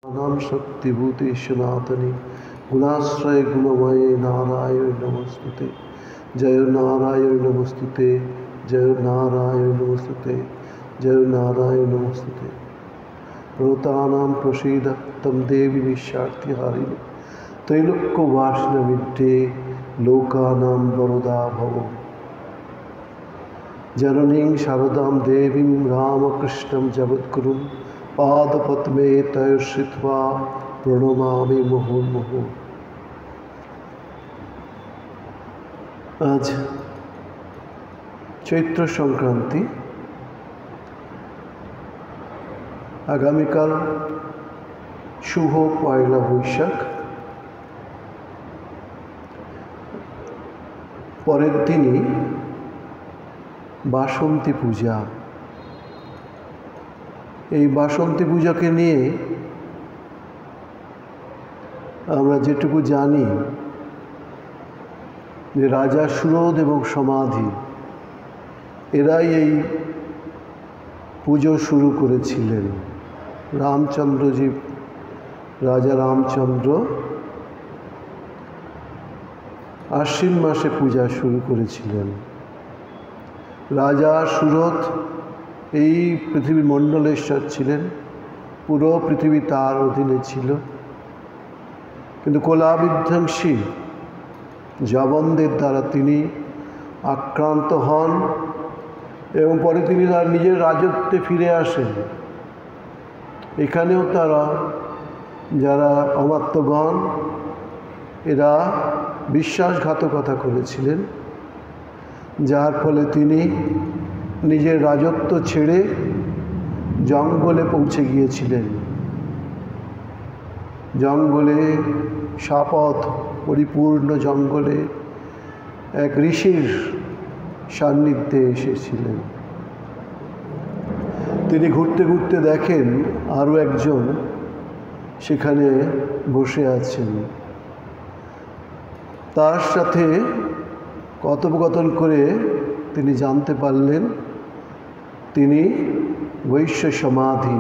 नाम शक्तिभूते सनातने गुणाश्रय गुणमये नारायण नमस्तुते। जय नारायण नमस्तुते, जय नारायण नमस्तुते, जय नारायण नमस्तुते। प्रणतानां प्रसीद तं देवी निशार्तिहारिणे त्रैलोक्यवासिनमिद्ये लोकानां वरदा भव। जननीं शारदां देवीं रामकृष्णं जगद्गुरुं पादपद्मे तयोः श्रित्वा प्रणमामि मुहुर्मुहुः। आज चैत्र संक्रांति, आगामीकाल शुभ पयला बैशाख, परेर दिनই बासंती पूजा। এই বাসন্তী পূজাকে নিয়ে আমরা যেটুকু জানি যে রাজা সুরোধ এবং সমাধি এরাই এই পুজো শুরু করেছিলেন। রামচন্দ্রজি, রাজা রামচন্দ্র আশ্বিন মাসে পূজা শুরু করেছিলেন। রাজা সুরথ এই পৃথিবীর মণ্ডলেশ্বর ছিলেন, পুরো পৃথিবী তার অধীনে ছিল। কিন্তু কলাবিধ্বংসী জবনদের দ্বারা তিনি আক্রান্ত হন এবং পরে তিনি তার নিজের রাজত্বে ফিরে আসেন। এখানেও তারা যারা অমাত্যগণ এরা বিশ্বাসঘাতকতা করেছিলেন, যার ফলে তিনি নিজের রাজত্ব ছেড়ে জঙ্গলে পৌঁছে গিয়েছিলেন। জঙ্গলে শাপথ পরিপূর্ণ জঙ্গলে এক ঋষির সান্নিধ্যে এসেছিলেন। তিনি ঘুরতে ঘুরতে দেখেন আরও একজন সেখানে বসে আছেন। তার সাথে কথোপকথন করে তিনি জানতে পারলেন তিনি বৈশ্য সমাধি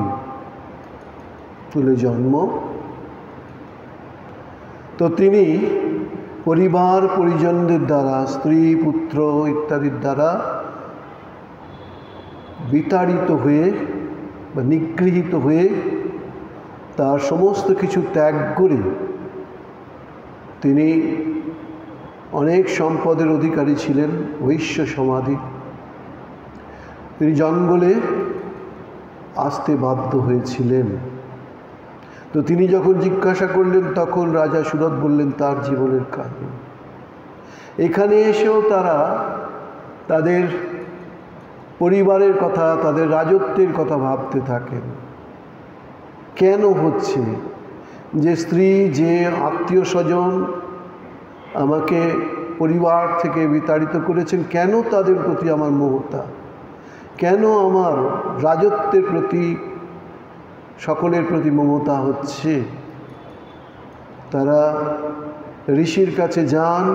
তুলে জন্ম। তো তিনি পরিবার পরিজনদের দ্বারা, স্ত্রী পুত্র ইত্যাদির দ্বারা বিতাড়িত হয়ে বা নিগৃহীত হয়ে তার সমস্ত কিছু ত্যাগ করে তিনি অনেক সম্পদের অধিকারী ছিলেন, বৈশ্য সমাধি। তিনি জঙ্গলে আসতে বাধ্য হয়েছিলেন। তো তিনি যখন জিজ্ঞাসা করলেন তখন রাজা সুরথ বললেন তার জীবনের কাহিনী। এখানে এসেও তারা তাদের পরিবারের কথা, তাদের রাজত্বের কথা ভাবতে থাকেন। কেন হচ্ছে যে স্ত্রী, যে আত্মীয় স্বজন আমাকে পরিবার থেকে বিতাড়িত করেছেন, কেন তাদের প্রতি আমার মমতা, কেন আমার রাজত্বের প্রতি সকলের প্রতি মমতা হচ্ছে। তারা ঋষির কাছে যান।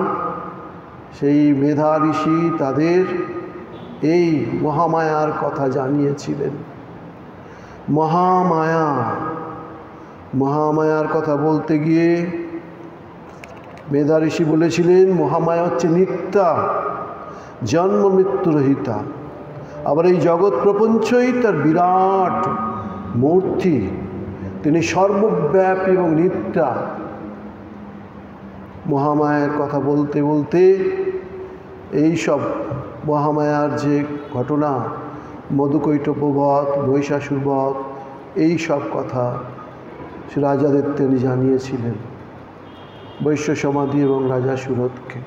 সেই মেধা ঋষি তাদের এই মহামায়ার কথা জানিয়েছিলেন। মহামায়ার কথা বলতে গিয়ে মেধা ঋষি বলেছিলেন মহামায়া হচ্ছে নিত্যা, জন্ম মৃত্যুরহিতা। আবার এই জগৎ প্রপঞ্চই তার বিরাট মূর্তি, তিনি সর্বব্যাপী এবং নিত্যা। মহামায়ার কথা বলতে বলতে এই সব মহামায়ার যে ঘটনা, মধুকৈটভবধ, মহিষাসুরবধ, এই সব কথা রাজাদের তিনি জানিয়েছিলেন, বৈশ্য সমাধি এবং রাজা সুরথকে।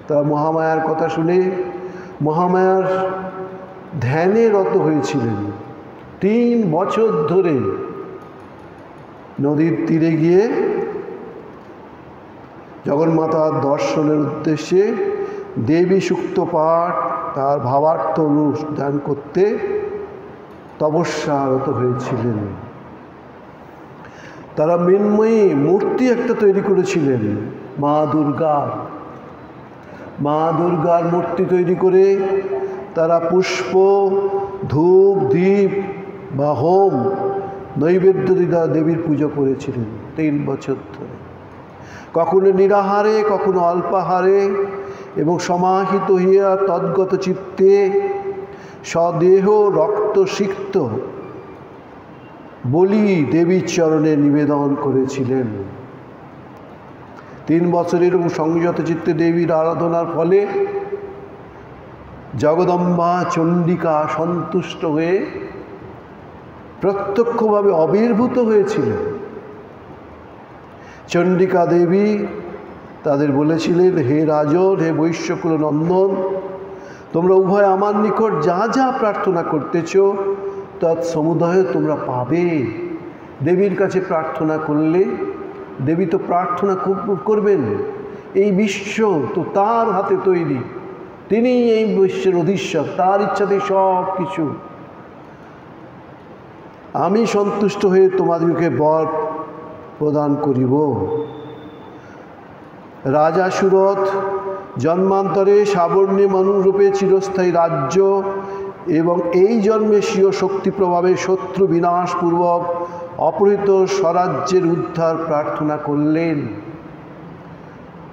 তারা মহামায়ার কথা শুনে মহামায়ার ধ্যানে রত হয়েছিলেন। 3 বছর ধরে নদীর তীরে গিয়ে জগন্মাতার দর্শনের উদ্দেশ্যে দেবী সূক্ত পাঠ, তার ভাবার্থ অনুষ্ঠান করতে তপস্যারত হয়েছিলেন। তারা মৃন্ময়ী মূর্তি একটা তৈরি করেছিলেন, মা দুর্গার মূর্তি তৈরি করে তারা পুষ্প, ধূপ, দীপ বা হোম নৈবেদ্য দিদা দেবীর পুজো করেছিলেন 3 বছর ধরে, কখনো নিরাহারে, কখনো অল্পাহারে, এবং সমাহিত হইয়া তদ্গত চিত্তে স্বদেহ রক্ত সিক্ত বলি দেবীর চরণে নিবেদন করেছিলেন। 3 বছরের এবং সংযত চিত্তে দেবীর আরাধনার ফলে জগদম্বা চণ্ডিকা সন্তুষ্ট হয়ে প্রত্যক্ষভাবে আবির্ভূত হয়েছিলেন। চণ্ডিকা দেবী তাদের বলেছিলেন, হে রাজন, হে বৈশ্যকুল নন্দন, তোমরা উভয় আমার নিকট যা যা প্রার্থনা করতেছ তৎসমুদয় তোমরা পাবে। দেবীর কাছে প্রার্থনা করলে দেবী তো প্রার্থনা করবেন। এই বিশ্ব তো তার হাতে তৈরি, তিনি এই বিশ্বের অধীশ্বর, তার ইচ্ছাতে সব কিছু। আমি সন্তুষ্ট হয়ে তোমাদেরকে বর প্রদান করিব। রাজা সুরথ জন্মান্তরে সাবর্ণী মনুরূপে চিরস্থায়ী রাজ্য এবং এই জন্মে স্বীয় শক্তি প্রভাবে শত্রু বিনাশপূর্বক অপহৃত স্বরাজ্যের উদ্ধার প্রার্থনা করলেন।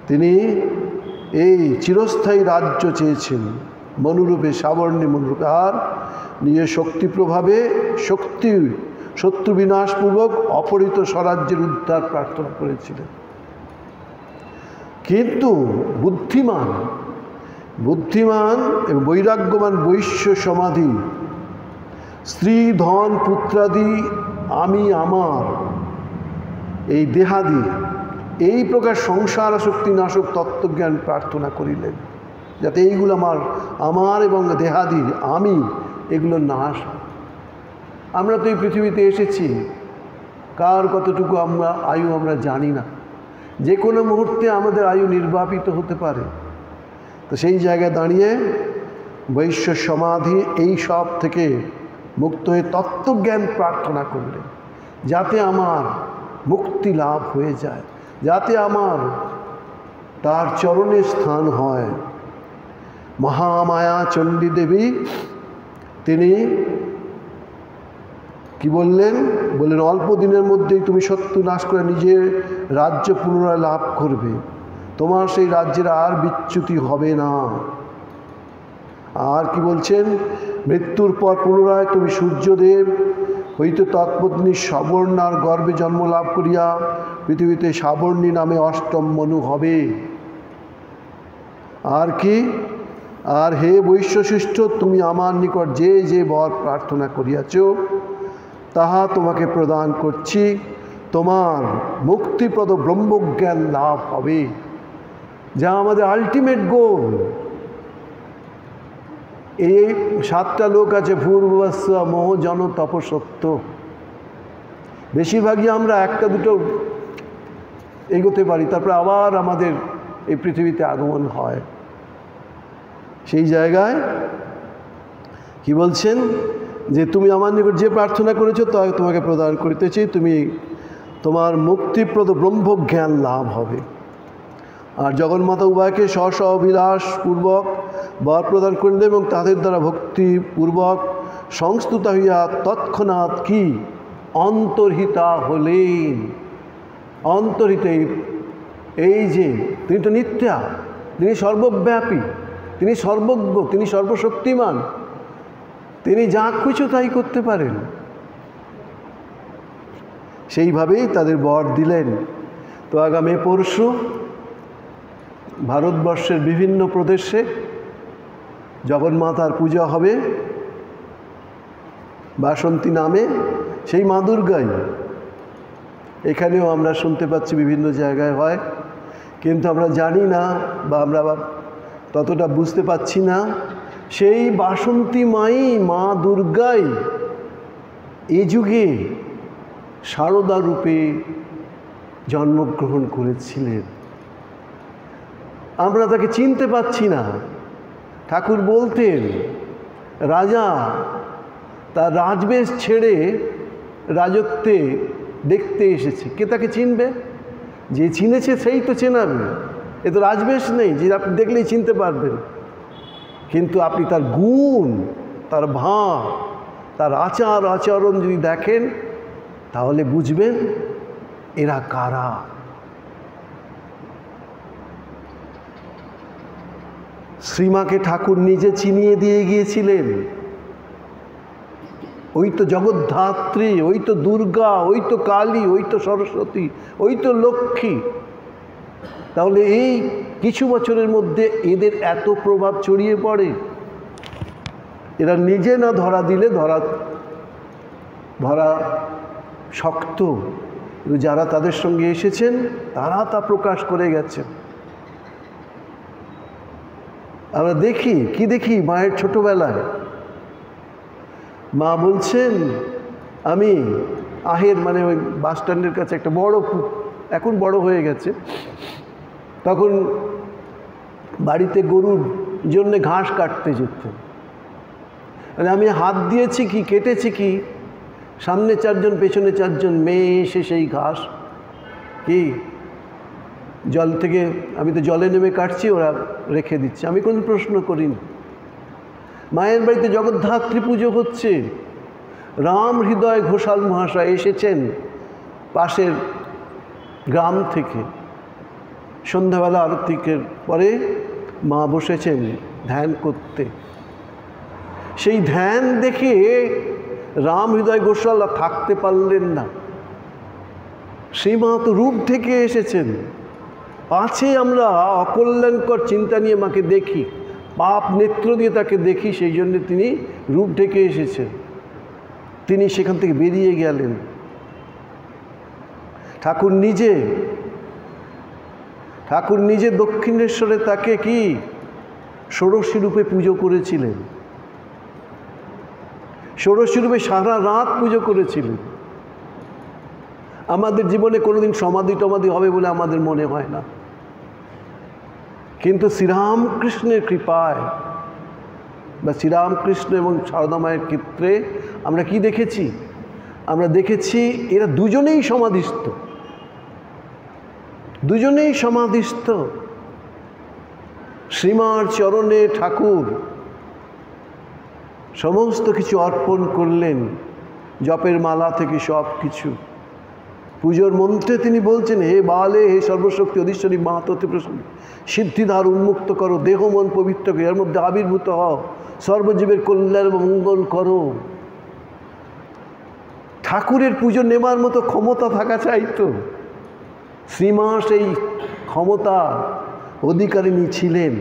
তিনি এই চিরস্থায়ী রাজ্য চেয়েছেন মনুরূপে, সাবর্ণী মনুরূপে, আর নিজের শক্তি প্রভাবে শত্রু বিনাশপূর্বক অপহৃত স্বরাজ্যের উদ্ধার প্রার্থনা করেছিলেন। কিন্তু বুদ্ধিমান এবং বৈরাগ্যবান বৈশ্য সমাধি, স্ত্রী ধন পুত্রাদি আমি আমার, এই দেহাদি, এই প্রকার সংসার শক্তি নাশক তত্ত্বজ্ঞান প্রার্থনা করিলেন, যাতে এইগুলো আমার এবং দেহাদি আমি, এগুলো নাশ। আমরা তো এই পৃথিবীতে এসেছি, কার কতটুকু আয়ু আমরা জানি না, যে কোনো মুহূর্তে আমাদের আয়ু নির্বাপিত হতে পারে। তো সেই জায়গায় দাঁড়িয়ে বৈশ্য সমাধি এই সব থেকে মুক্ত হয়ে তত্ত্বজ্ঞান প্রার্থনা করলেন, যাতে আমার মুক্তি লাভ হয়ে যায়, যাতে আমার তার চরণে স্থান হয়। মহামায়া চণ্ডী দেবী তিনি কি বললেন? অল্প দিনের মধ্যেই তুমি শত্রু নাশ করে নিজের রাজ্য পুনরায় লাভ করবে, তোমার সেই রাজ্যের আর বিচ্যুতি হবে না। আর কি বলছেন? মৃত্যুর পর পুনরায় তুমি সূর্যদেব হইতে তৎপত্নী সাবর্ণার গর্ভে জন্ম লাভ করিয়া পৃথিবীতে সাবর্ণী নামে অষ্টম মনু হবে। আর কি? আর হে বৈশ্যশিষ্ট, তুমি আমার নিকট যে যে বর প্রার্থনা করিয়াছ তাহা তোমাকে প্রদান করছি, তোমার মুক্তিপ্রদ ব্রহ্মজ্ঞান লাভ হবে, যা আমাদের আলটিমেট গোল। এই 7টা লোক আছে, ভূর্ভুবস্ব মোহ জন তপসত্য। বেশিরভাগই আমরা 1টা 2টো এগোতে পারি, তারপরে আবার আমাদের এই পৃথিবীতে আগমন হয়। সেই জায়গায় কি বলছেন? যে তুমি আমার নিকট যে প্রার্থনা করেছো তা তোমাকে প্রদান করিতেছি, তোমার মুক্তিপ্রদ ব্রহ্মজ্ঞান লাভ হবে। আর জগন্মাতা উভয়কে স্ব অভিলাষ পূর্বক বর প্রদান করলেন এবং তাদের দ্বারা ভক্তিপূর্বক সংস্তুতা হইয়া তৎক্ষণাৎ কি অন্তর্হিতা হলেন। অন্তর্হিত এই যে তিনি তো নিত্যা, তিনি সর্বব্যাপী, তিনি সর্বজ্ঞ, তিনি সর্বশক্তিমান, তিনি যা কিছু তাই করতে পারেন। সেইভাবেই তাদের বর দিলেন। তো আগামী পরশু ভারতবর্ষের বিভিন্ন প্রদেশে জগন্মাতার পূজা হবে বাসন্তী নামে, সেই মা দুর্গাই। এখানেও আমরা শুনতে পাচ্ছি বিভিন্ন জায়গায় হয়, কিন্তু আমরা জানি না বা আমরা ততটা বুঝতে পাচ্ছি না। সেই বাসন্তী মাই, মা দুর্গাই এ যুগে শারদা রূপে জন্মগ্রহণ করেছিলেন। আমরা তাকে চিনতে পাচ্ছি না। ঠাকুর বলতেন, রাজা তার রাজবেশ ছেড়ে রাজত্বে দেখতে এসেছে, কে তাকে চিনবে? যে চিনেছে সেই তো চেনাবে। এ তো রাজবেশ নেই যে আপনি দেখলেই চিনতে পারবেন, কিন্তু আপনি তার গুণ, তার ভাব, তার আচার আচরণ যদি দেখেন তাহলে বুঝবেন এরা কারা। শ্রীমাকে ঠাকুর নিজে চিনিয়ে দিয়ে গিয়েছিলেন। ওই তো জগদ্ধাত্রী, ওই তো দুর্গা, ওই তো কালী, ওই তো সরস্বতী, ওই তো লক্ষ্মী। তাহলে এই কিছু বছরের মধ্যে এদের এত প্রভাব ছড়িয়ে পড়ে। এরা নিজে না ধরা দিলে ধরা শক্ত, যারা তাদের সঙ্গে এসেছেন তারা তা প্রকাশ করে গেছেন। আমরা দেখি, কি দেখি মায়ের ছোটবেলায় মা বলছেন, আমি আহের মানে ওই বাস স্ট্যান্ডের কাছে একটা বড়, এখন বড় হয়ে গেছে, তখন বাড়িতে গরুর জন্যে ঘাস কাটতে যেতাম। মানে আমি হাত দিয়েছি কি, কেটেছি কি, সামনে 4 জন পেছনে 4 জন মেয়ে এসে সেই ঘাস কি জল থেকে, আমি তো জলে নেমে কাটছি, ওরা রেখে দিচ্ছে, আমি কোনো প্রশ্ন করিনি। মায়ের বাড়িতে জগদ্ধাত্রী পুজো হচ্ছে, রাম হৃদয় ঘোষাল মহাশয় এসেছেন পাশের গ্রাম থেকে। সন্ধ্যাবেলা আরতিকের পরে মা বসেছেন ধ্যান করতে। সেই ধ্যান দেখে রাম হৃদয় ঘোষাল থাকতে পারলেন না। শ্রীমা তো রূপ থেকে এসেছেন। পাছে আমরা অকল্যাণকর চিন্তা নিয়ে মাকে দেখি, পাপ নেত্র দিয়ে তাকে দেখি, সেই জন্য তিনি রূপ ঢেকে এসেছেন। তিনি সেখান থেকে বেরিয়ে গেলেন। ঠাকুর নিজে দক্ষিণেশ্বরে তাকে কি ষোড়শী রূপে পুজো করেছিলেন। ষোড়শী রূপে সারা রাত পুজো করেছিলেন। আমাদের জীবনে কোনোদিন সমাধি টমাধি হবে বলে আমাদের মনে হয় না, কিন্তু শ্রীরামকৃষ্ণের কৃপায় বা শ্রীরামকৃষ্ণ এবং সারদা মায়ের ক্ষেত্রে আমরা কি দেখেছি? আমরা দেখেছি এরা দুজনেই সমাধিস্থ, দুজনেই সমাধিস্থ। শ্রীমার চরণে ঠাকুর সমস্ত কিছু অর্পণ করলেন, জপের মালা থেকে সব কিছু। পুজোর মন্ত্রে তিনি বলছেন, হে বালে, হে সর্বশক্তি অধীশ্বরী মা ততে প্রসন্ন, সিদ্ধিধার উন্মুক্ত করো, দেহ মন পবিত্র করো, এর মধ্যে আবির্ভূত হও, সর্বজীবের কল্যাণ মঙ্গল করো। ঠাকুরের পুজো নেবার মতো ক্ষমতা থাকা চাইতো। শ্রীমা সেই ক্ষমতা অধিকারিণী ছিলেন,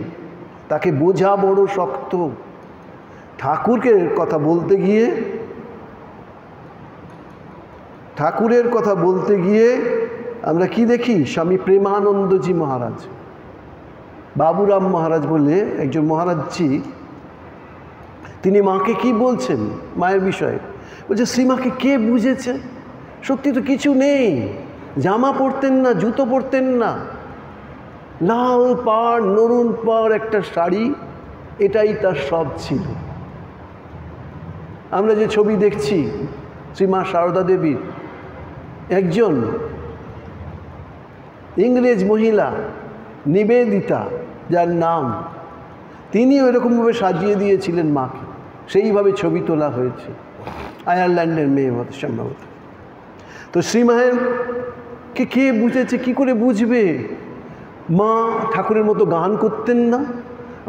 তাকে বোঝা বড় শক্ত। ঠাকুরের কথা বলতে গিয়ে আমরা কি দেখি? স্বামী প্রেমানন্দজি মহারাজ, বাবুরাম মহারাজ বলে একজন মহারাজজি, তিনি মাকে কি বলছেন মায়ের বিষয়ে? বলছে, শ্রীমাকে কে বুঝেছে? সত্যি তো কিছু নেই, জামা পরতেন না, জুতো পরতেন না, লাল পাড় নরুন পাড় একটা শাড়ি, এটাই তার সব ছিল। আমরা যে ছবি দেখছি শ্রীমা সারদা দেবীর, একজন ইংরেজ মহিলা নিবেদিতা যার নাম, তিনি ওইরকমভাবে সাজিয়ে দিয়েছিলেন মাকে, সেইভাবে ছবি তোলা হয়েছে। আয়ারল্যান্ডের মেয়ে মতো সম্ভবত। তো শ্রীমায়ের কে বুঝেছে? কি করে বুঝবে? মা ঠাকুরের মতো গান করতেন না,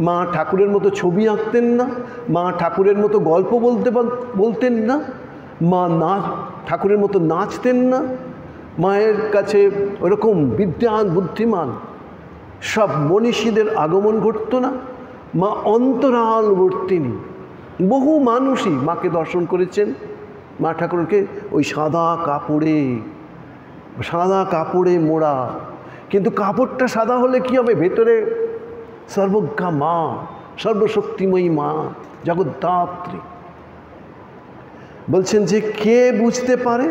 মা ঠাকুরের মতো ছবি আঁকতেন না, মা ঠাকুরের মতো গল্প বলতেন না, মা ঠাকুরের মতো নাচতেন না, মায়ের কাছে ওরকম বিদ্যান বুদ্ধিমান সব মনীষীদের আগমন ঘটত না। মা অন্তরালবর্তিনী। বহু মানুষই মাকে দর্শন করেছেন, মা ঠাকুরকে ওই সাদা কাপড়ে মোড়া। কিন্তু কাপড়টা সাদা হলে কি হবে? ভেতরে সর্বজ্ঞা মা, সর্বশক্তিময়ী মা, জগদ্ধাত্রী। বলছেন যে কে বুঝতে পারে?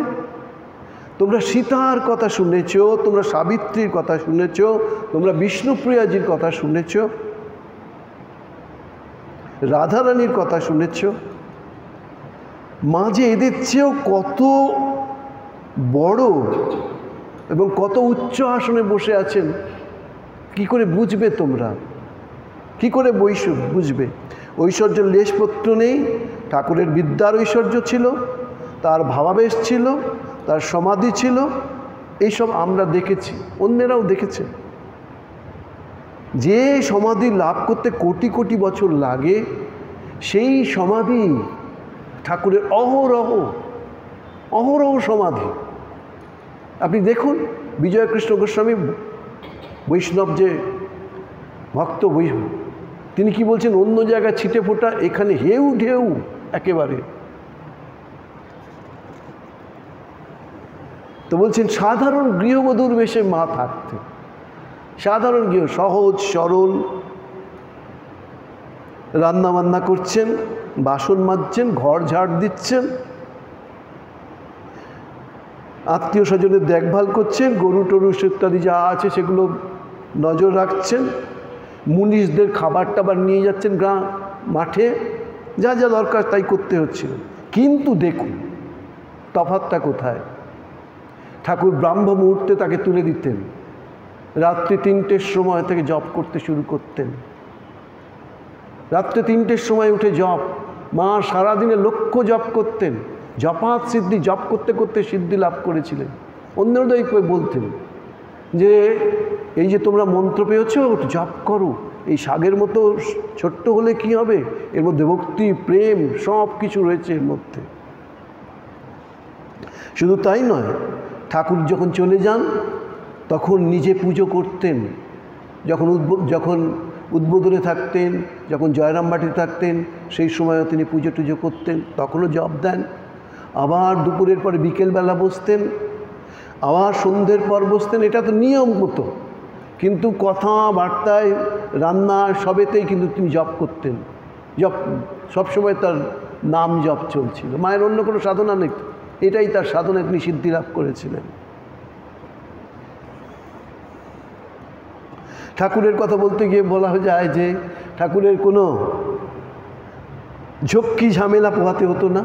তোমরা সীতার কথা শুনেছ, তোমরা সাবিত্রীর কথা শুনেছ, তোমরা বিষ্ণুপ্রিয়াজির কথা শুনেছ, রাধারানীর কথা শুনেছ। মা যে এদের চেয়েও কত বড় এবং কত উচ্চ আসনে বসে আছেন, কি করে বুঝবে তোমরা? কি করে বুঝবে? ঐশ্বর্যের লেশপত্র নেই। ঠাকুরের বিদ্যার ঐশ্বর্য ছিল, তার ভাবাবেশ ছিল, তার সমাধি ছিল, এইসব আমরা দেখেছি, অন্যেরাও দেখেছে। যে সমাধি লাভ করতে কোটি কোটি বছর লাগে, সেই সমাধি ঠাকুরের অহরহ অহরহ সমাধি। আপনি দেখুন বিজয়কৃষ্ণ গোস্বামী বৈষ্ণব যে ভক্ত তিনি কি বলছেন, অন্য জায়গায় ছিটে ফোটা, এখানে হেউ ঢেউ একেবারে। তো বলছেন সাধারণ গৃহবধূর বেশে মা থাকতে, সাধারণ গৃহ, সহজ সরল, রান্না বান্না করছেন, বাসন মাজছেন, ঘর ঝাড় দিচ্ছেন, আত্মীয় স্বজনের দেখভাল করছেন, গরু টরু ইত্যাদি যা আছে সেগুলো নজর রাখছেন, মুনিশদের খাবার টাবার নিয়ে যাচ্ছেন মাঠে, যা যা দরকার তাই করতে হচ্ছিল। কিন্তু দেখুন তফাৎটা কোথায়। ঠাকুর ব্রাহ্ম মুহূর্তে তাকে তুলে দিতেন, রাত্রি 3টের সময় থেকে জপ করতে শুরু করতেন। রাত্রে 3টের সময় উঠে জপ, মা সারাদিনে লক্ষ জপ করতেন, জপাত সিদ্ধি, জপ করতে করতে সিদ্ধি লাভ করেছিলেন। অন্যরাই বলতেন যে এই যে তোমরা মন্ত্র পেয়েছ, জপ করো, এই শাগের মতো ছোট্ট হলে কি হবে, এর মধ্যে ভক্তি প্রেম সব কিছু রয়েছে এর মধ্যে। শুধু তাই নয়, ঠাকুর যখন চলে যান তখন নিজে পুজো করতেন। যখন উদ্বোধনে থাকতেন, যখন জয়রামবাটিতে থাকতেন, সেই সময়ও তিনি পুজো টুজো করতেন, তখনও জপ দেন। আবার দুপুরের পরে বিকেলবেলা বসতেন, আবার সন্ধ্যের পর বসতেন। এটা তো নিয়ম মতো, কিন্তু কথাবার্তায়, রান্না সবেতেই কিন্তু তিনি জপ করতেন। জপ সবসময় তার নাম জপ চলছিল, মায়ের অন্য কোনো সাধনা নেই, এটাই তার সাধনায় তিনি সিদ্ধি লাভ করেছিলেন। ঠাকুরের কথা বলতে গিয়ে বলা যায় যে ঠাকুরের কোনো ঝক্কি ঝামেলা পোহাতে হতো না।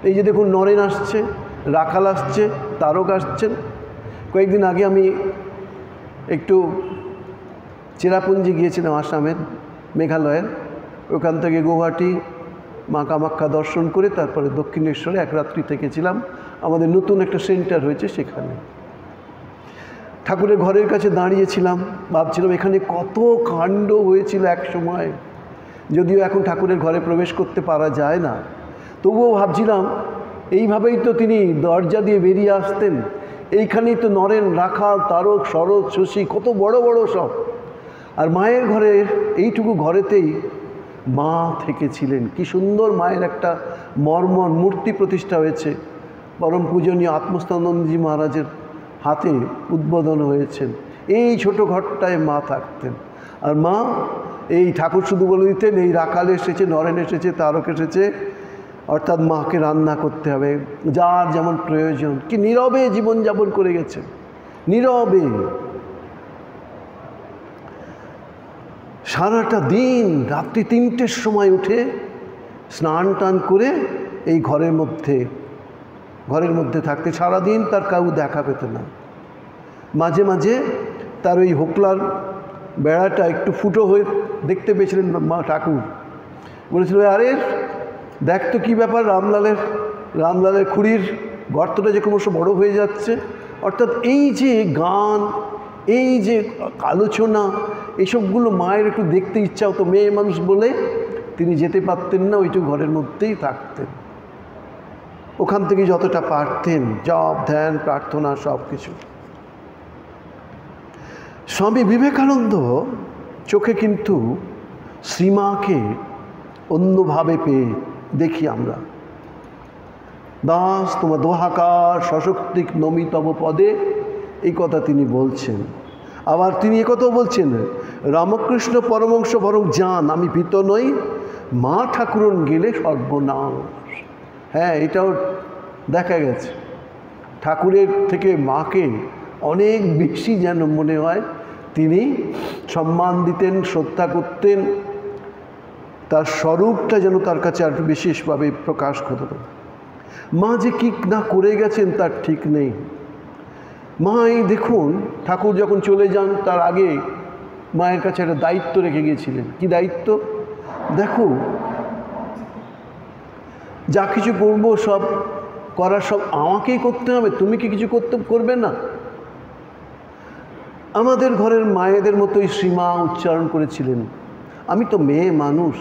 এই যে দেখুন নরেন আসছে, রাখাল আসছে, তারক আসছেন। কয়েকদিন আগে আমি একটু চেরাপুঞ্জি গিয়েছিলাম, আসামের মেঘালয়ের। ওখান থেকে গৌহাটি মা কামাখ্যা দর্শন করে তারপরে দক্ষিণেশ্বরে এক রাত্রি থেকেছিলাম। আমাদের নতুন একটা সেন্টার হয়েছে সেখানে। ঠাকুরের ঘরের কাছে দাঁড়িয়েছিলাম, ভাবছিলাম এখানে কত কাণ্ড হয়েছিল এক সময়। যদিও এখন ঠাকুরের ঘরে প্রবেশ করতে পারা যায় না, তবুও ভাবছিলাম এইভাবেই তো তিনি দরজা দিয়ে বেরিয়ে আসতেন। এইখানেই তো নরেন, রাখাল, তারক, শরৎ, শশী, কত বড় বড় সব। আর মায়ের ঘরের এইটুকু ঘরেতেই মা থেকেছিলেন। কি সুন্দর মায়ের একটা মর্মর মূর্তি প্রতিষ্ঠা হয়েছে, পরম পূজনীয় আত্মস্থানন্দজি মহারাজের হাতে উদ্বোধন হয়েছেন। এই ছোট ঘরটায় মা থাকতেন। আর মা এই ঠাকুর শুধু বলে দিতেন, এই রাখাল এসেছে, নরেন এসেছে, তারক এসেছে, অর্থাৎ মাকে রান্না করতে হবে, যার যেমন প্রয়োজন। কি নীরবে জীবনযাপন করে গেছে, নীরবে সারাটা দিন। রাত্রি 3টের সময় উঠে স্নান টান করে এই ঘরের মধ্যে থাকতে, সারাদিন তার কাউ দেখা পেত না। মাঝে মাঝে তার ওই হোকলার বেড়াটা একটু ফুটো হয়ে দেখতে পেয়েছিলেন মা ঠাকুর। বলেছিল, আরে দেখ তো কী ব্যাপার, রামলালের খুঁড়ির গর্তটা যে ক্রমশ বড় হয়ে যাচ্ছে। অর্থাৎ এই যে গান, এই যে আলোচনা, এইসবগুলো মায়ের একটু দেখতে ইচ্ছা হতো। মেয়ে মানুষ বলে তিনি যেতে পারতেন না, ওইটুকু ঘরের মধ্যেই থাকতেন। ওখান থেকে যতটা পারতেন জপ, ধ্যান, প্রার্থনা সব কিছু। স্বামী বিবেকানন্দ চোখে কিন্তু শ্রীমাকে অন্যভাবে পেয়ে দেখি আমরা। দাস তোমার দোহাকার সশক্তিক নমি তব পদে, এই কথা তিনি বলছেন। আবার তিনি একথাও বলছেন, রামকৃষ্ণ পরমংশ বরং যান, আমি ভীত নই, মা ঠাকুরন গেলে সর্বনাশ। হ্যাঁ, এটাও দেখা গেছে। ঠাকুরের থেকে মাকে অনেক বেশি যেন মনে হয় তিনি সম্মান দিতেন, শ্রদ্ধা করতেন। তার স্বরূপটা যেন তার কাছে আর বিশেষভাবে প্রকাশ হতো। মা যে কী না করে গেছেন তার ঠিক নেই। মা এই দেখুন, ঠাকুর যখন চলে যান তার আগে মায়ের কাছে একটা দায়িত্ব রেখে গিয়েছিলেন। কি দায়িত্ব? দেখো, যা কিছু করবো সব করার সব আমাকেই করতে হবে, তুমি কি কিছু করবে না? আমাদের ঘরের মায়েদের মতোই শ্রীমা উচ্চারণ করেছিলেন, আমি তো মেয়ে মানুষ,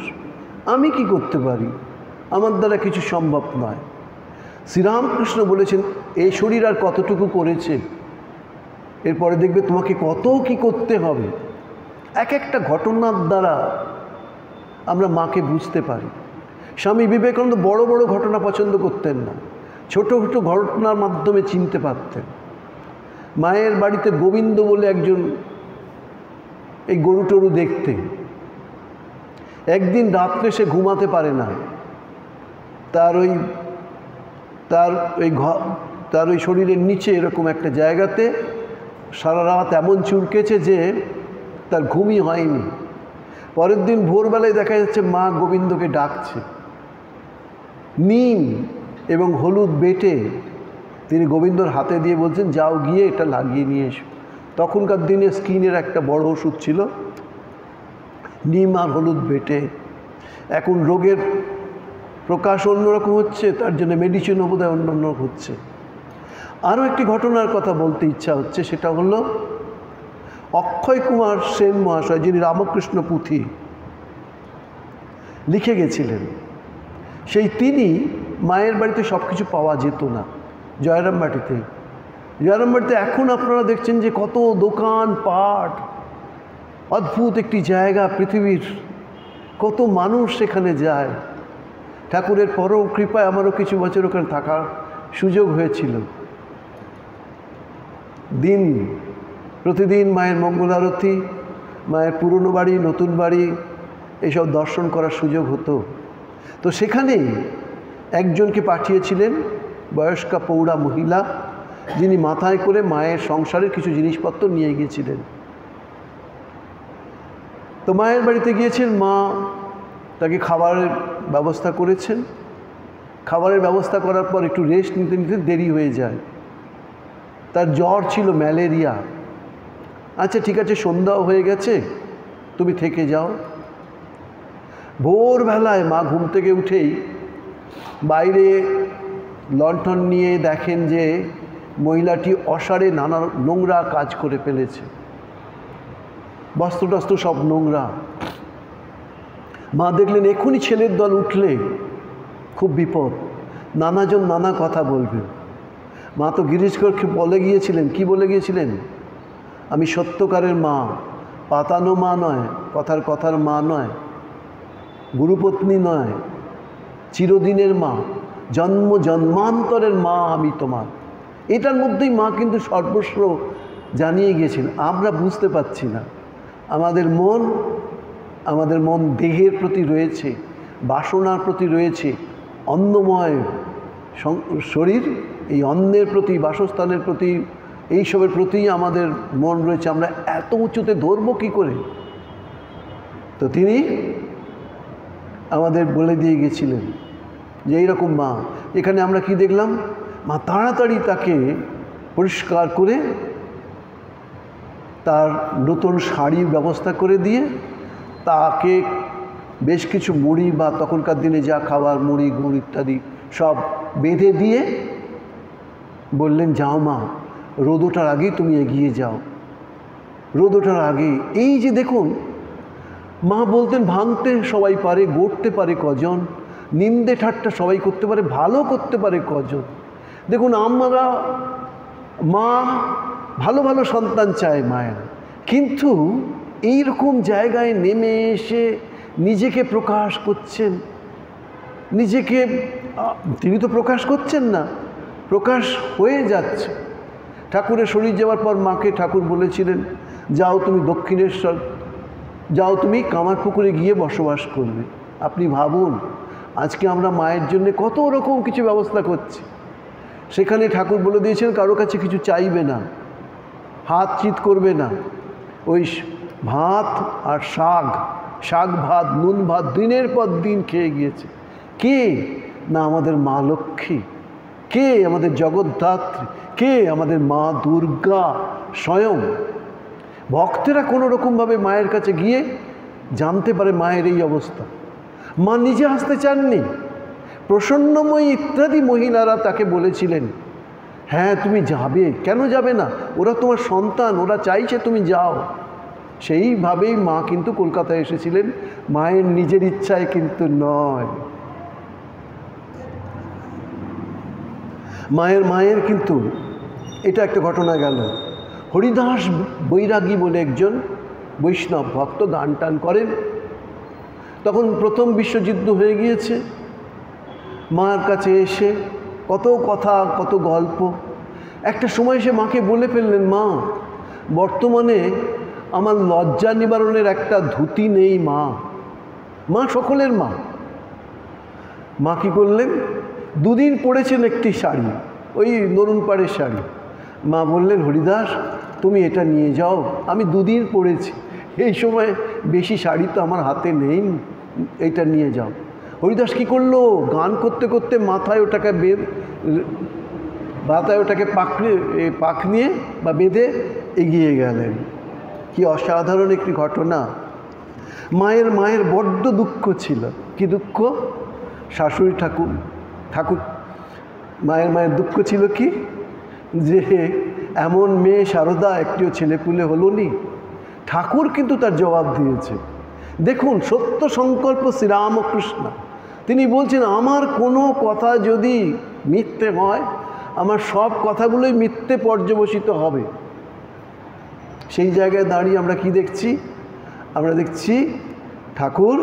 আমি কি করতে পারি, আমার দ্বারা কিছু সম্ভব নয়। শ্রীরামকৃষ্ণ বলেছেন এই শরীর আর কতটুকু করেছে, এরপরে দেখবে তোমাকে কত কি করতে হবে। এক একটা ঘটনার দ্বারা আমরা মাকে বুঝতে পারি। স্বামী বিবেকানন্দ বড় বড় ঘটনা পছন্দ করতেন না, ছোট ছোট ঘটনার মাধ্যমে চিনতে পারতেন। মায়ের বাড়িতে গোবিন্দ বলে একজন এই গরু টরু দেখতে, একদিন রাত্রে সে ঘুমাতে পারে না, তার ওই শরীরের নিচে এরকম একটা জায়গাতে সারা রাত এমন চুলকেছে যে তার ঘুমই হয়নি। পরের দিন ভোরবেলায় দেখা যাচ্ছে মা গোবিন্দকে ডাকছে, নিম এবং হলুদ বেটে তিনি গোবিন্দর হাতে দিয়ে বলছেন যাও গিয়ে এটা লাগিয়ে নিয়ে এসো। তখনকার দিনে স্কিনের একটা বড় ওষুধ ছিল নিম আর হলুদ বেটে। এখন রোগের প্রকাশ অন্যরকম হচ্ছে, তার জন্য মেডিসিনও বোধহয় অন্য হচ্ছে। আরও একটি ঘটনার কথা বলতে ইচ্ছা হচ্ছে, সেটা হলো অক্ষয় কুমার সেন মহাশয়, যিনি রামকৃষ্ণ পুঁথি লিখে গেছিলেন, সেই তিনি মায়ের বাড়িতে সব কিছু পাওয়া যেত না। জয়রামবাটিতে এখন আপনারা দেখছেন যে কত দোকান পাট, অদ্ভুত একটি জায়গা পৃথিবীর, কত মানুষ সেখানে যায়। ঠাকুরের পরম কৃপায় আমারও কিছু বছর ওখানে থাকার সুযোগ হয়েছিল। প্রতিদিন মায়ের মঙ্গল আরতি, মায়ের পুরনো বাড়ি নতুন বাড়ি এসব দর্শন করার সুযোগ হতো। তো সেখানেই একজনকে পাঠিয়েছিলেন বয়স্কা পৌড়া মহিলা, যিনি মাথায় করে মায়ের সংসারের কিছু জিনিসপত্র নিয়ে গিয়েছিলেন। তো মায়ের বাড়িতে গিয়েছেন, মা তাকে খাবারের ব্যবস্থা করেছেন। খাবারের ব্যবস্থা করার পর একটু রেস্ট নিতে নিতে দেরি হয়ে যায়। তার জ্বর ছিল, ম্যালেরিয়া। আচ্ছা ঠিক আছে, সন্ধ্যাও হয়ে গেছে, তুমি থেকে যাও। ভোরবেলায় মা ঘুম থেকে উঠেই বাইরে লণ্ঠন নিয়ে দেখেন যে মহিলাটি অসারে নানা নোংরা কাজ করে ফেলেছে, বস্ত্র টস্ত্র সব নোংরা। মা দেখলেন এক্ষুনি ছেলের দল উঠলে খুব বিপদ, নানাজন নানা কথা বলবে। মা তো গিরিশ করে বলে গিয়েছিলেন, কি বলে গিয়েছিলেন, আমি সত্যকারের মা, পাতানো মা নয়, কথার মা নয়, গুরুপত্নী নয়, চিরদিনের মা, জন্মান্তরের মা আমি তোমার। এটার মধ্যেই মা কিন্তু সর্বস্ব জানিয়ে গিয়েছেন। আমরা বুঝতে পারছি না। আমাদের মন দেহের প্রতি রয়েছে, বাসনার প্রতি রয়েছে, অন্নময় শরীর, এই অন্নের প্রতি, বাসস্থানের প্রতি, এইসবের প্রতি আমাদের মন রয়েছে। আমরা এত উঁচুতে ধরবো কী করে? তো তিনি আমাদের বলে দিয়ে গেছিলেন যে এইরকম মা। এখানে আমরা কি দেখলাম, মা তাড়াতাড়ি তাকে পরিষ্কার করে তার নতুন শাড়ির ব্যবস্থা করে দিয়ে তাকে বেশ কিছু মুড়ি বা তখনকার দিনে যা খাবার, মুড়ি গুড় ইত্যাদি সব বেঁধে দিয়ে বললেন, যাও মা, রোদ ওঠার আগেই তুমি এগিয়ে যাও, রোদ ওঠার আগেই। এই যে দেখুন, মা বলতেন ভাঙতে সবাই পারে, গড়তে পারে কজন, নিন্দে ঠাট্টা সবাই করতে পারে, ভালো করতে পারে কজন। দেখুন, আমরা মা ভালো ভালো সন্তান চায় মায়ের, কিন্তু এইরকম জায়গায় নেমে এসে নিজেকে প্রকাশ করছেন, নিজেকে তিনি তো প্রকাশ করছেন না, প্রকাশ হয়ে যাচ্ছে। ঠাকুরের শরীর যাওয়ার পর মাকে ঠাকুর বলেছিলেন, যাও তুমি দক্ষিণেশ্বর, যাও তুমি কামারপুকুরে গিয়ে বসবাস করবে। আপনি ভাবুন, আজকে আমরা মায়ের জন্য কত রকম কিছু ব্যবস্থা করছি। সেখানে ঠাকুর বলে দিয়েছেন কারো কাছে কিছু চাইবে না, হাত চিৎ করবে না। ওই ভাত আর শাক ভাত, নুন ভাত দিনের পর দিন খেয়ে গিয়েছে। কে না আমাদের মা লক্ষ্মী, কে আমাদের জগদ্ধাত্রী, কে আমাদের মা দুর্গা স্বয়ং। ভক্তেরা কোনো রকমভাবে মায়ের কাছে গিয়ে জানতে পারে মায়ের এই অবস্থা। মা নিজে আসতে চাননি, প্রসন্নময়ী ইত্যাদি মহিলারা তাকে বলেছিলেন, হ্যাঁ তুমি যাবে, কেন যাবে না, ওরা তোমার সন্তান, ওরা চাইছে তুমি যাও। সেইভাবেই মা কিন্তু কলকাতায় এসেছিলেন, মায়ের নিজের ইচ্ছায় কিন্তু নয়। মায়ের কিন্তু এটা একটা ঘটনা গেল। হরিদাস বৈরাগী বলে একজন বৈষ্ণব ভক্ত গান টান করেন। তখন প্রথম বিশ্বযুদ্ধ হয়ে গিয়েছে। মার কাছে এসে কত কথা, কত গল্প। একটা সময় সে মাকে বলে ফেললেন, মা বর্তমানে আমার লজ্জা নিবারণের একটা ধুতি নেই মা। মা সকলের মা। মা কী করলেন, দুদিন পরেছেন একটি শাড়ি, ওই নরুন পাড়ের শাড়ি। মা বললেন, হরিদাস তুমি এটা নিয়ে যাও, আমি দুদিন পরেছি, এই সময় বেশি শাড়ি তো আমার হাতে নেই, এইটা নিয়ে যাও। হরিদাস কী করলো, গান করতে করতে মাথায় ওটাকে পাক নিয়ে বা বেঁধে এগিয়ে গেলেন। কি অসাধারণ একটি ঘটনা। মায়ের বড্ড দুঃখ ছিল। কি দুঃখ? শাশুড়ি ঠাকুর মায়ের দুঃখ ছিল কি, যে এমন মেয়ে সারদা, একটিও ছেলেপুলে হলো নি। ঠাকুর কিন্তু তার জবাব দিয়েছে। দেখুন, সত্য সংকল্প শ্রীরামকৃষ্ণ, তিনি বলছেন আমার কোনো কথা যদি মিথ্যে হয়, আমার সব কথাগুলোই মিথ্যে পর্যবসিত হবে। সেই জায়গায় দাঁড়িয়ে আমরা কি দেখছি? আমরা দেখছি ঠাকুর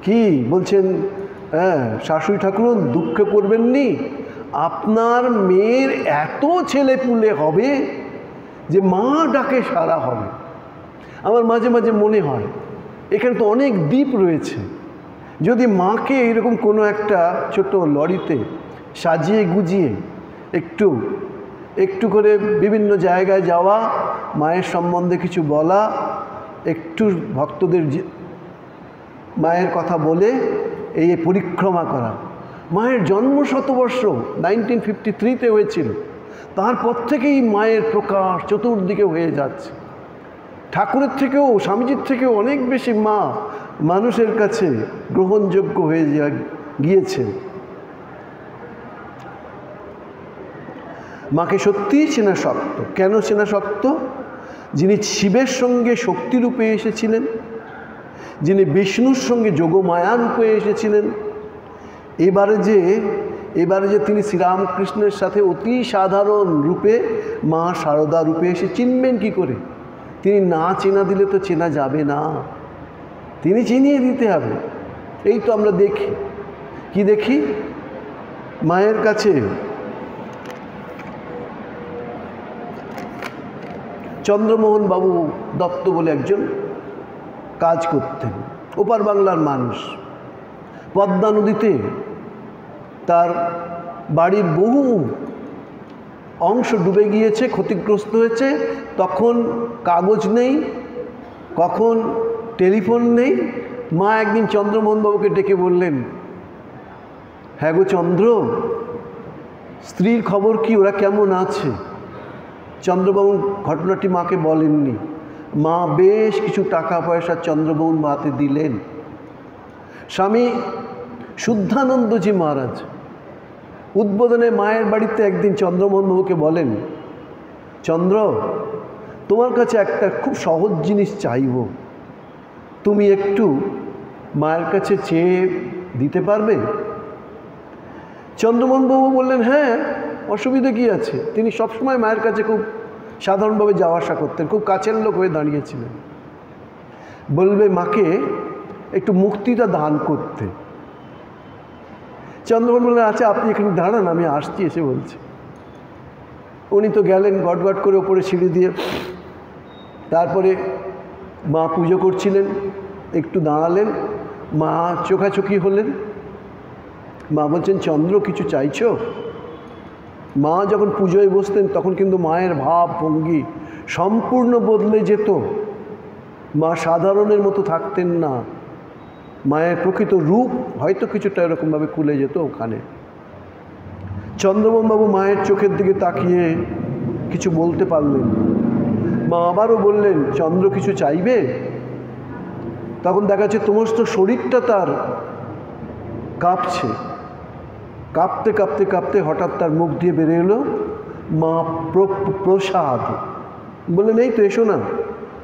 কি বলছেন, হ্যাঁ শাশুড়ি ঠাকুর দুঃখ করবেন নি, আপনার মেয়ের এত ছেলেপুলে হবে যে মা ডাকে সারা হবে। আমার মাঝে মাঝে মনে হয় এখানে তো অনেক দ্বীপ রয়েছে, যদি মাকে এরকম কোনো একটা ছোট লরিতে সাজিয়ে গুজিয়ে একটু করে বিভিন্ন জায়গায় যাওয়া, মায়ের সম্বন্ধে কিছু বলা, একটু ভক্তদের মায়ের কথা বলে এই পরিক্রমা করা। মায়ের জন্ম শতবর্ষ 1953-তে হয়েছিল, তারপর থেকেই মায়ের প্রকাশ চতুর্দিকে হয়ে যাচ্ছে। ঠাকুরের থেকেও, স্বামীজির থেকেও অনেক বেশি মা মানুষের কাছে গ্রহণযোগ্য হয়ে গিয়েছে। মাকে সত্যিই চেনা শক্ত। কেন চেনা শক্ত? যিনি শিবের সঙ্গে শক্তিরূপে এসেছিলেন, যিনি বিষ্ণুর সঙ্গে যোগমায়া রূপে এসেছিলেন, এবারে যে তিনি শ্রীরামকৃষ্ণের সাথে অতি সাধারণ রূপে মা সারদা রূপে এসে চিনবেন কি করে? তিনি না চেনা দিলে তো চেনা যাবে না, তিনি চিনিয়ে দিতে হবে। এই তো আমরা দেখি, কি দেখি, মায়ের কাছে চন্দ্রমোহন বাবু দত্ত বলে একজন কাজ করতেন, ওপার বাংলার মানুষ। পদ্মা নদীতে তার বাড়ির বহু অংশ ডুবে গিয়েছে, ক্ষতিগ্রস্ত হয়েছে। তখন কাগজ নেই, কখন টেলিফোন নেই। মা একদিন চন্দ্রমোহন বাবুকে ডেকে বললেন, হ্যাঁ গো চন্দ্র, স্ত্রীর খবর কি, ওরা কেমন আছে? চন্দ্রবাবু ঘটনাটি মাকে বলেননি। মা বেশ কিছু টাকা পয়সা চন্দ্রবাবুর হাতে দিলেন। স্বামী শুদ্ধানন্দজি মহারাজ উদ্বোধনে মায়ের বাড়িতে একদিন চন্দ্রমোহনবাবুকে বলেন, চন্দ্র, তোমার কাছে একটা খুব সহজ জিনিস চাইব, তুমি একটু মায়ের কাছে চেয়ে দিতে পারবে? চন্দ্রমোহনবাবু বললেন, হ্যাঁ, অসুবিধা কী আছে। তিনি সবসময় মায়ের কাছে খুব সাধারণভাবে যাওয়া আসা করতেন, খুব কাছের লোক হয়ে দাঁড়িয়েছিলেন। বলবে মাকে একটু মুক্তিটা দান করতে। চন্দ্রমোহন বললেন, আচ্ছা আপনি এখানে দাঁড়ান, আমি আসছি, এসে বলছি। উনি তো গেলেন গটগট করে ওপরে সিঁড়ি দিয়ে। তারপরে মা পুজো করছিলেন, একটু দাঁড়ালেন, মা চোখাচোখি হলেন। মা বলছেন, চন্দ্র কিছু চাইছো? মা যখন পুজোয় বসতেন তখন কিন্তু মায়ের ভাব ভঙ্গি সম্পূর্ণ বদলে যেত। মা সাধারণের মতো থাকতেন না, মায়ের প্রকৃত রূপ হয়তো কিছুটা এরকমভাবে খুলে যেত ওখানে। চন্দ্রমোহনবাবু মায়ের চোখের দিকে তাকিয়ে কিছু বলতে পারলেন। মা আবারও বললেন, চন্দ্র কিছু চাইবে? তখন দেখা যাচ্ছে সমস্ত শরীরটা তার কাঁপছে। কাঁপতে কাঁপতে কাঁপতে হঠাৎ তার মুখ দিয়ে বেরিয়ে এলো, মা প্রসাদ। বললেন, এই তো এসো না,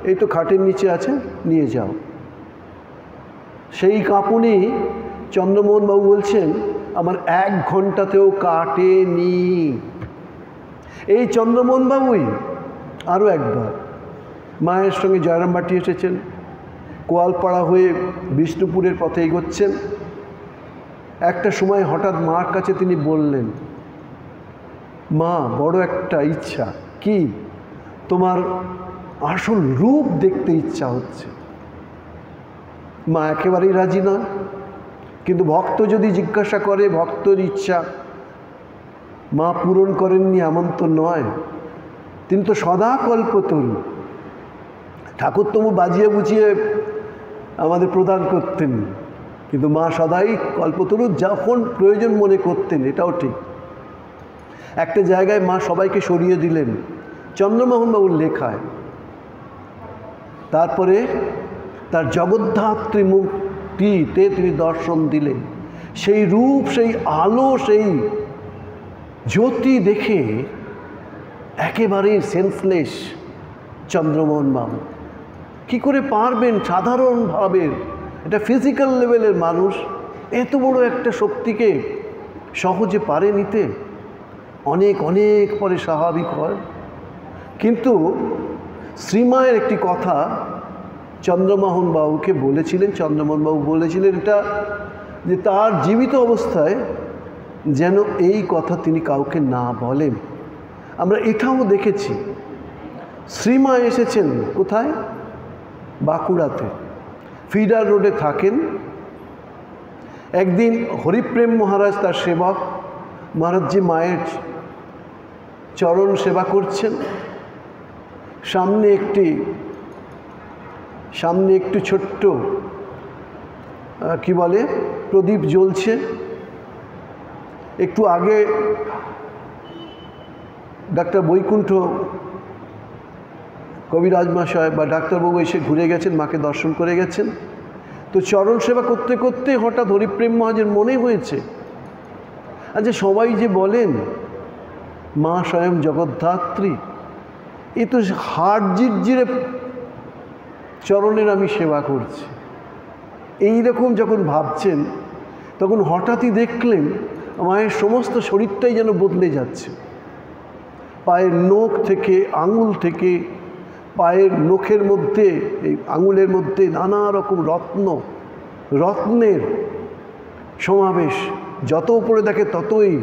এই তো খাটের নিচে আছে, নিয়ে যাও। সেই কাঁপুনি চন্দ্রমোহন বাবু বলছেন আমার 1 ঘন্টাতেও কাটেনি। এই চন্দ্রমোহন বাবুই আরও একবার মায়ের সঙ্গে জয়রামবাটি এসেছেন, কোয়ালপাড়া হয়ে বিষ্ণুপুরের পথে এগোচ্ছেন। একটা সময় হঠাৎ মার কাছে তিনি বললেন, মা বড় একটা ইচ্ছা। কি? তোমার আসল রূপ দেখতে ইচ্ছা হচ্ছে। মা একেবারেই রাজি না, কিন্তু ভক্ত যদি জিজ্ঞাসা করে, ভক্তর ইচ্ছা মা পূরণ করেননি এমন তো নয়। তিনি তো সদা কল্পতরু। ঠাকুর তবু বাজিয়ে বুঝিয়ে আমাদের প্রদান করতেন, কিন্তু মা সদাই কল্পতরু যখন প্রয়োজন মনে করতেন, এটাও ঠিক। একটা জায়গায় মা সবাইকে সরিয়ে দিলেন চন্দ্রমোহনবাবুর লেখায়। তারপরে তার জগদ্ধাত্রী মূর্তিতে তিনি দর্শন দিলেন। সেই রূপ, সেই আলো, সেই জ্যোতি দেখে একেবারেই সেন্সলেস চন্দ্রমোহনবাবু। কী করে পারবেন সাধারণভাবে, এটা ফিজিক্যাল লেভেলের মানুষ এত বড় একটা শক্তিকে সহজে পারে নিতে? অনেক অনেক পরে স্বাভাবিক হয়। কিন্তু শ্রীমায়ের একটি কথা চন্দ্রমোহনবাবুকে বলেছিলেন, চন্দ্রমোহনবাবু বলেছিলেন এটা, যে তার জীবিত অবস্থায় যেন এই কথা তিনি কাউকে না বলেন। আমরা এটাও দেখেছি। শ্রীমা এসেছেন কোথায়? বাঁকুড়াতে, ফিডার রোডে থাকেন। একদিন হরিপ্রেম মহারাজ তার সেবক, মহারাজজি মায়ের চরণ সেবা করছেন। সামনে একটু ছোট্ট কি বলে প্রদীপ জ্বলছে। একটু আগে ডাক্তার বৈকুণ্ঠ কবিরাজ মহাশয় বা ডাক্তারবাবু এসে ঘুরে গেছেন, মাকে দর্শন করে গেছেন। তো চরণ সেবা করতে করতে হঠাৎ হরিপ্রেম মহারাজের মনে হয়েছে, আচ্ছা সবাই যে বলেন মা স্বয়ং জগদ্ধাত্রী, এ তো হাড় জিরজিরে চরণের আমি সেবা করছি। এই রকম যখন ভাবছেন, তখন হঠাৎই দেখলেন মায়ের সমস্ত শরীরটাই যেন বদলে যাচ্ছে। পায়ের নখ থেকে, আঙুল থেকে, পায়ের নখের মধ্যে, এই আঙুলের মধ্যে নানা রকম রত্নের সমাবেশ। যত উপরে দেখে ততই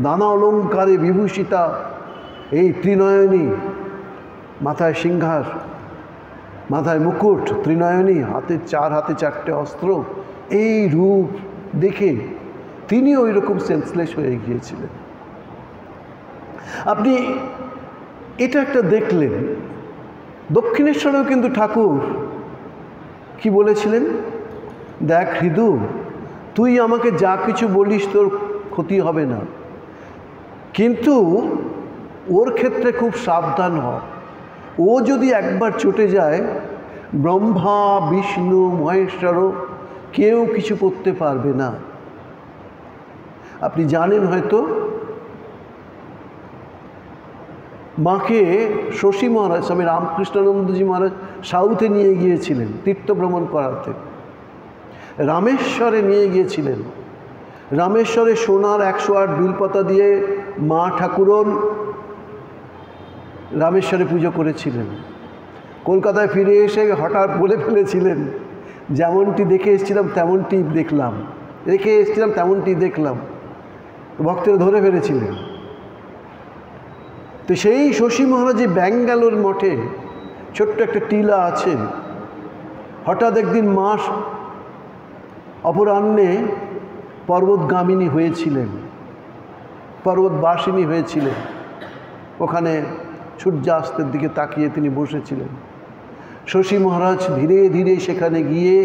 নানা অলঙ্কারে বিভূষিতা এই ত্রিনয়নী, মাথায় সিংহার, মাথায় মুকুট, ত্রিনয়নী, হাতে 4 অস্ত্র। এই রূপ দেখে তিনি ওই রকম সেন্সলেস হয়ে গিয়েছিলেন। আপনি এটা একটা দেখলেন। দক্ষিণেশ্বরেও কিন্তু ঠাকুর কি বলেছিলেন, দেখ হৃদু, তুই আমাকে যা কিছু বলিস তোর ক্ষতি হবে না, কিন্তু ওর ক্ষেত্রে খুব সাবধান হ। ও যদি একবার চটে যায়, ব্রহ্মা, বিষ্ণু, মহেশ্বরও কেউ কিছু করতে পারবে না। আপনি জানেন হয়তো, মাকে শশী মহারাজ, স্বামী রামকৃষ্ণানন্দজি মহারাজ সাউথে নিয়ে গিয়েছিলেন তীর্থ ভ্রমণ করাতে। রামেশ্বরে নিয়ে গিয়েছিলেন। রামেশ্বরে সোনার 108 বিলপাতা দিয়ে মা ঠাকুরন রামেশ্বরে পুজো করেছিলেন। কলকাতায় ফিরে এসে হঠাৎ বলে ফেলেছিলেন, যেমনটি দেখে এসেছিলাম তেমনটি দেখলাম, রেখে এসেছিলাম তেমনটি দেখলাম। ভক্তরা ধরে ফেলেছিলেন। তো সেই শশী মহারাজের ব্যাঙ্গালোর মঠে ছোট্ট একটা টিলা আছে। হঠাৎ একদিন মা অপরাহ্নে পর্বতগামিনী হয়েছিলেন, পর্বতবাসিনী হয়েছিলেন। ওখানে সূর্যাস্তের দিকে তাকিয়ে তিনি বসেছিলেন। শশী মহারাজ ধীরে ধীরে সেখানে গিয়ে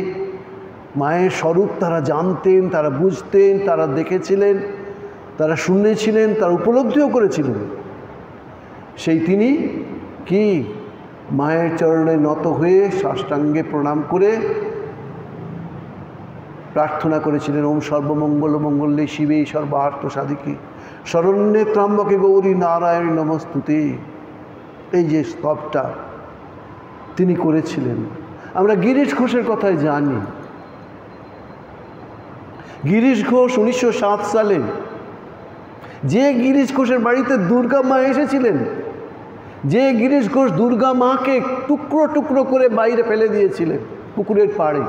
মায়ের স্বরূপ তারা জানতেন, তারা বুঝতেন, তারা দেখেছিলেন, তারা শুনেছিলেন, তারা উপলব্ধিও করেছিলেন। সেই তিনি কি মায়ের চরণে নত হয়ে সাষ্টাঙ্গে প্রণাম করে প্রার্থনা করেছিলেন, ওম সর্বমঙ্গল মঙ্গলে শিবে সর্বার্থ সাধিকে শরণ্যে ত্র্যম্বকে গৌরী নারায়ণী নমস্তুতে। এই যে স্তবটা তিনি করেছিলেন। আমরা গিরিশ ঘোষের কথাই জানি। গিরিশ ঘোষ 1907 সালে, যে গিরিশ ঘোষের বাড়িতে দুর্গা মা এসেছিলেন, যে গিরিশ ঘোষ দুর্গা মাকে টুকরো টুকরো করে বাইরে ফেলে দিয়েছিলেন পুকুরের পাড়ে,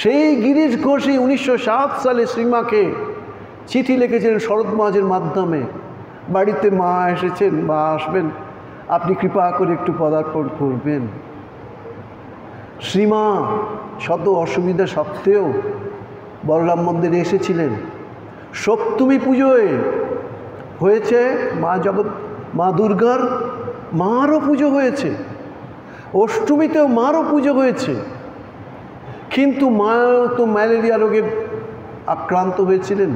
সেই গিরিশ ঘোষই 1907 সালে শ্রীমাকে চিঠি লিখেছিলেন শরৎ মহাজের মাধ্যমে, বাড়িতে মা এসেছেন বা আসবেন, আপনি কৃপা করে একটু পদার্পণ করবেন। শ্রীমা শত অসুবিধা সত্ত্বেও বলরাম মন্দিরে এসেছিলেন। সপ্তমী পুজোয় হয়েছে মা দুর্গার মারও পুজো হয়েছে, অষ্টমীতেও মারও পুজো হয়েছে, কিন্তু মা তো ম্যালেরিয়া রোগে আক্রান্ত হয়েছিলেন।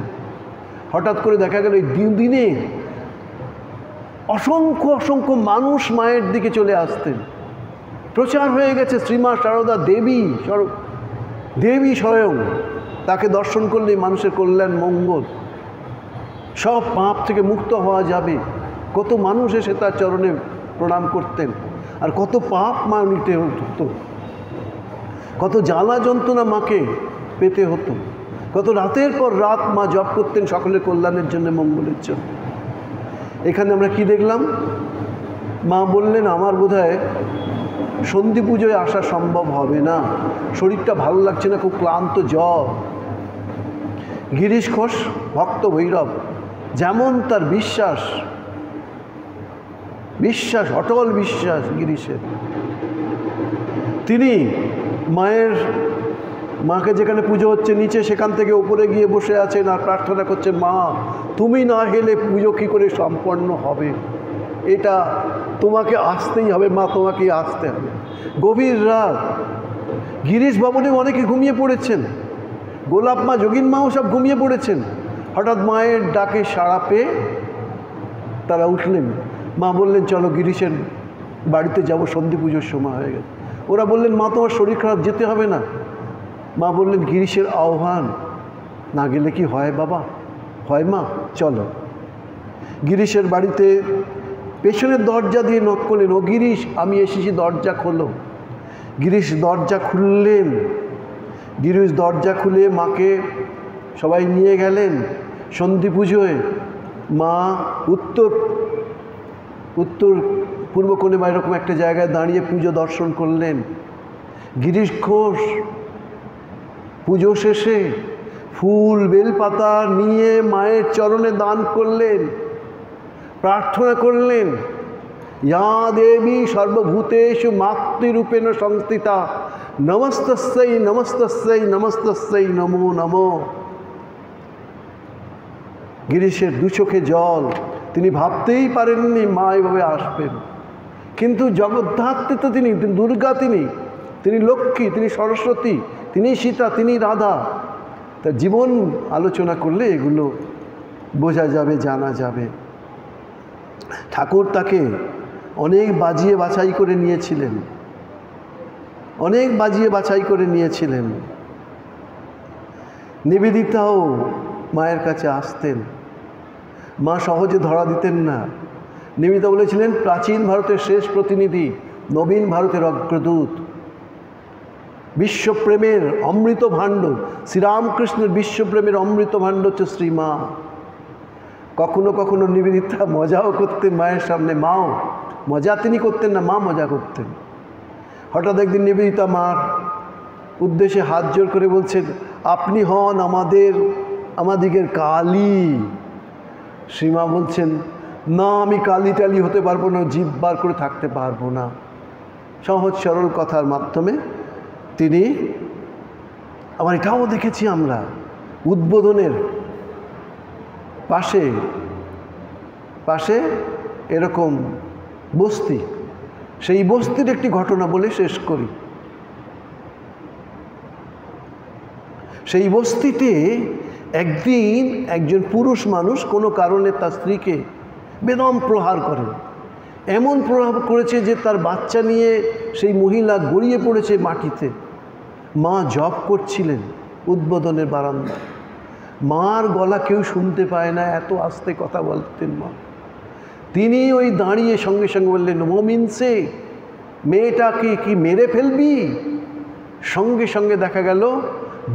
হঠাৎ করে দেখা গেল এই দিনে অসংখ্য অসংখ্য মানুষ মায়ের দিকে চলে আসতেন। প্রচার হয়ে গেছে শ্রীমা সারদা দেবী স্বয়ং, তাকে দর্শন করলেই মানুষের কল্যাণ মঙ্গল, সব পাপ থেকে মুক্ত হওয়া যাবে। কত মানুষ এসে তার চরণে প্রণাম করতেন, আর কত পাপ মা নিতে হতো, কত জ্বালা যন্ত্রণা মাকে পেতে হতো, কত রাতের পর রাত মা জপ করতেন সকলের কল্যাণের জন্য, মঙ্গলের জন্য। এখানে আমরা কি দেখলাম? মা বললেন, আমার বোধহয় সন্ধি পুজোয় আসা সম্ভব হবে না, শরীরটা ভালো লাগছে না, খুব ক্লান্ত জ্বর। গিরিশ ঘোষ ভক্ত ভৈরব, যেমন তার বিশ্বাস, অটল বিশ্বাস গিরিশের, তিনি মাকে যেখানে পুজো হচ্ছে নিচে, সেখান থেকে উপরে গিয়ে বসে আছেন আর প্রার্থনা করছেন, মা তুমি না গেলে পুজো কী করে সম্পন্ন হবে, এটা তোমাকে আসতেই হবে মা, তোমাকেই আসতে হবে। গভীর রাত, গিরিশ ভবনে অনেকে ঘুমিয়ে পড়েছেন, গোলাপ মা যোগিন মাও সব ঘুমিয়ে পড়েছেন। হঠাৎ মায়ের ডাকে সাড়া পেয়ে তারা উঠলেন। মা বললেন, চলো গিরিশের বাড়িতে যাব, সন্ধি পুজোর সময় হয়ে গেছে। ওরা বললেন, মা তোমার শরীর খারাপ, যেতে হবে না। মা বললেন, গিরিশের আহ্বান না গেলে কি হয় বাবা? হয় মা, চলো। গিরিশের বাড়িতে পেছনের দরজা দিয়ে নক করলেন, ও গিরিশ আমি এসেছি, দরজা খোলো। গিরিশ দরজা খুললেন। গিরিশ দরজা খুলে মাকে সবাই নিয়ে গেলেন সন্ধি পুজোয়। মা উত্তর পূর্ব কোণে বা এরকম একটা জায়গায় দাঁড়িয়ে পুজো দর্শন করলেন। গিরিশ ঘোষ পুজো শেষে ফুল বেলপাতা নিয়ে মায়ের চরণে দান করলেন, প্রার্থনা করলেন, ইয়া দেবী সর্বভূতেষু মাতৃরূপেণ সংস্থিতা নমস্তস্যৈ নমস্তস্যৈ নমস্তস্যৈ নমো নমো। গিরিশের দু চোখে জল, তিনি ভাবতেই পারেননি মা এভাবে আসবেন, কিন্তু জগদ্ধাত্রী তো তিনি দুর্গা, তিনি লক্ষ্মী, তিনি সরস্বতী, তিনি সীতা, তিনি রাধা। তার জীবন আলোচনা করলে এগুলো বোঝা যাবে, জানা যাবে। ঠাকুর তাকে অনেক বাজিয়ে বাছাই করে নিয়েছিলেন, নিবেদিতাও মায়ের কাছে আসতেন, মা সহজে ধরা দিতেন না। নিবেদিতা বলেছিলেন, প্রাচীন ভারতের শেষ প্রতিনিধি, নবীন ভারতের অগ্রদূত, বিশ্বপ্রেমের অমৃত ভাণ্ড, শ্রীরামকৃষ্ণের বিশ্বপ্রেমের অমৃত ভাণ্ড হচ্ছে শ্রীমা। কখনো কখনো নিবেদিতা মজাও করতেন মায়ের সামনে, মাও মজা তিনি করতেন না, মা মজা করতেন। হঠাৎ একদিন নিবেদিতা মার উদ্দেশ্যে হাত জোর করে বলছেন, আপনি হন আমাদিগের কালী। শ্রীমা বলছেন, না আমি কালী টালি হতে পারবো না, জিভ বার করে থাকতে পারবো না। সহজ সরল কথার মাধ্যমে তিনি, আবার এটাও দেখেছি আমরা উদ্বোধনের পাশে এরকম বস্তি, সেই বস্তির একটি ঘটনা বলে শেষ করি। সেই বস্তিতে একদিন একজন পুরুষ মানুষ কোনো কারণে তার স্ত্রীকে বেদম প্রহার করেন। এমন প্রহার করেছে যে তার বাচ্চা নিয়ে সেই মহিলা গড়িয়ে পড়েছে মাটিতে। মা জপ করছিলেন, উদ্বোধনের বারান্দায়। মার গলা কেউ শুনতে পায় না, এত আস্তে কথা বলতেন মা। তিনি ওই দাঁড়িয়ে সঙ্গে সঙ্গে বললেন, মোমিনসে, মেয়েটাকে কি মেরে ফেলবি? সঙ্গে সঙ্গে দেখা গেল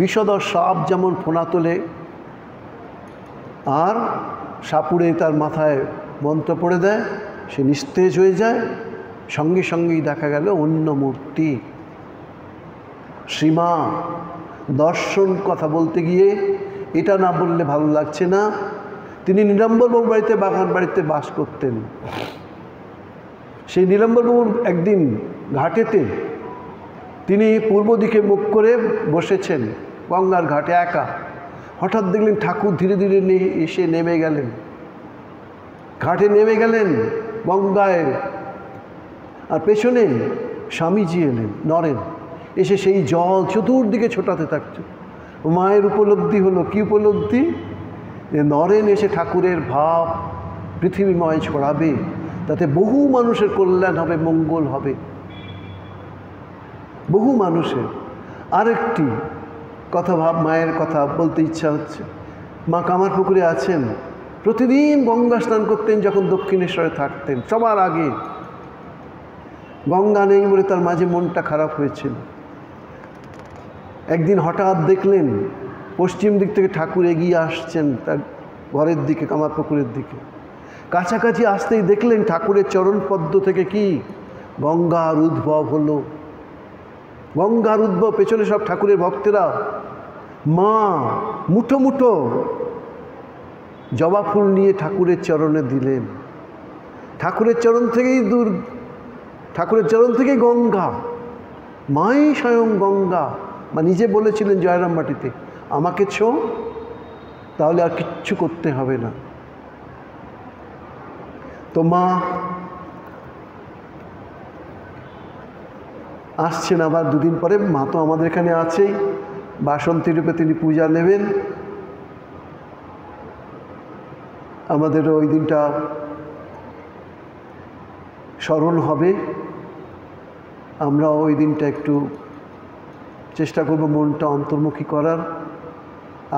বিষধর সাপ যেমন ফোনা তোলে আর সাপুড়ে তার মাথায় মন্ত্র পড়ে দেয়, সে নিস্তেজ হয়ে যায়। সঙ্গে সঙ্গেই দেখা গেল অন্য মূর্তি। শ্রীমা দর্শন কথা বলতে গিয়ে এটা না বললে ভালো লাগছে না, তিনি নীলাম্বরবাবুর বাড়িতে, বাগান বাড়িতে বাস করতেন। সেই নীলাম্বরবাবুর একদিন ঘাটেতে তিনি পূর্ব দিকে মুখ করে বসেছেন গঙ্গার ঘাটে একা। হঠাৎ দেখলেন ঠাকুর ধীরে ধীরে এসে নেমে গেলেন, ঘাটে নেমে গেলেন গঙ্গায়, আর পেছনে স্বামীজি এলেন, নরেন, এসে সেই জল চতুর্দিকে ছোটাতে থাকছে। মায়ের উপলব্ধি হলো, কি উপলব্ধি? যে নরেন এসে ঠাকুরের ভাব পৃথিবীময় ছড়াবে, তাতে বহু মানুষের কল্যাণ হবে, মঙ্গল হবে বহু মানুষের। আরেকটি কথা মায়ের কথা বলতে ইচ্ছা হচ্ছে। মা কামারপুকুরে আছেন, প্রতিদিন গঙ্গা স্নান করতেন যখন দক্ষিণেশ্বরে থাকতেন, সবার আগে। গঙ্গা নেই বলে তার মাঝে মনটা খারাপ হয়েছিল। একদিন হঠাৎ দেখলেন পশ্চিম দিক থেকে ঠাকুর এগিয়ে আসছেন তার ঘরের দিকে, কামারপুকুরের দিকে। কাছাকাছি আসতেই দেখলেন ঠাকুরের চরণপদ্ম থেকে কি গঙ্গার উদ্ভব হলো। গঙ্গার উদ্ভব, পেছনে সব ঠাকুরের ভক্তেরা। মা মুঠো মুঠো জবা ফুল নিয়ে ঠাকুরের চরণে দিলেন। ঠাকুরের চরণ থেকেই ঠাকুরের চরণ থেকেই গঙ্গা, মাই স্বয়ং গঙ্গা। মা নিজে বলেছিলেন জয়রামবাটিতে, আমাকে ছো, তাহলে আর কিচ্ছু করতে হবে না। তো মা আসছেন আবার দুদিন পরে। মা তো আমাদের এখানে আছেই, বাসন্তী রূপে তিনি পূজা নেবেন। আমাদেরও ওই দিনটা স্মরণ হবে। আমরা ওই দিনটা একটু চেষ্টা করব মনটা অন্তর্মুখী করার।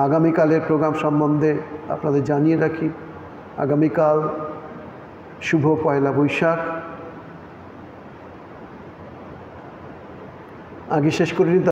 আগামীকালের প্রোগ্রাম সম্বন্ধে আপনাদের জানিয়ে রাখি, আগামীকাল শুভ পয়লা বৈশাখ। আগে শেষ করে নিন।